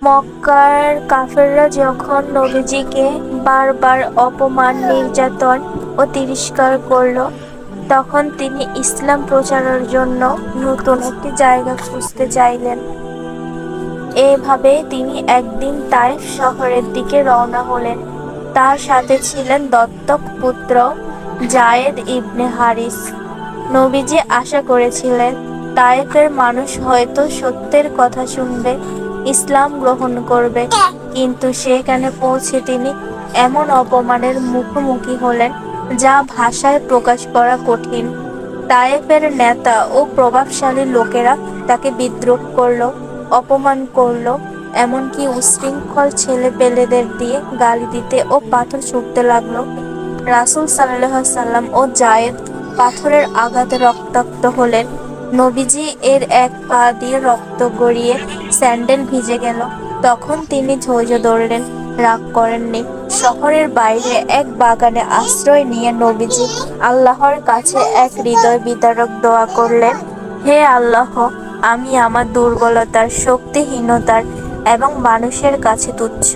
মক্কার কাফেররা যখন নবীজিকে বারবার অপমান, নির্যাতন ও তিরস্কার করল, তখন তিনি ইসলাম প্রচারের জন্য নতুন একটি জায়গা খুঁজতে চাইলেন। এভাবে তিনি একদিন তায়েফ শহরের দিকে রওনা হলেন। তার সাথে ছিলেন দত্তক পুত্র যায়েদ ইবনে হারিস। নবীজি আশা করেছিলেন তায়েফের মানুষ হয়তো সত্যের কথা শুনবে, ইসলাম গ্রহণ করবে, কিন্তু সেখানে পৌঁছে তিনি এমন অপমানের মুখোমুখি হলেন যা ভাষায় প্রকাশ করা কঠিন। তায়েফের নেতা ও প্রভাবশালী লোকেরা তাকে বিদ্রূপ করল, অপমান করল, এমনকি উচ্ছৃঙ্খল ছেলেপেলেদের দিয়ে গালি দিতে ও পাথর ছুঁড়তে লাগলো। রাসূল সাল্লাল্লাহু আলাইহি সাল্লাম ও যায়েদ পাথরের আঘাতে রক্তাক্ত হলেন। নবীজি এর এক পা দিয়ে রক্ত গড়িয়ে স্যান্ডেল ভিজে গেল। তখন তিনি ধৈর্য ধরলেন, রাগ করেননি। শহরের বাইরে এক বাগানে আশ্রয় নিয়ে নবীজি আল্লাহর কাছে এক হৃদয় বিদারক দোয়া করলেন, হে আল্লাহ, আমি আমার দুর্বলতার, শক্তিহীনতার এবং মানুষের কাছে তুচ্ছ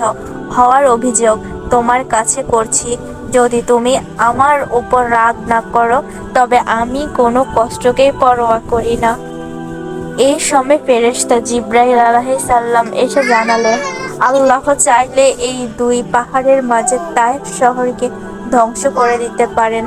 হওয়ার অভিযোগ তোমার কাছে করছি। যদি তুমি আমার উপর রাগ না করো, তবে আমি কোনো কষ্টকেই পরোয়া করি না। এই সময় ফেরেশতা জিবরাইল আলাইহিস সালাম এসে জানালেন, আল্লাহ চাইলে এই দুই পাহাড়ের মাঝে তায়েফ শহরকে ধ্বংস করে দিতে পারেন।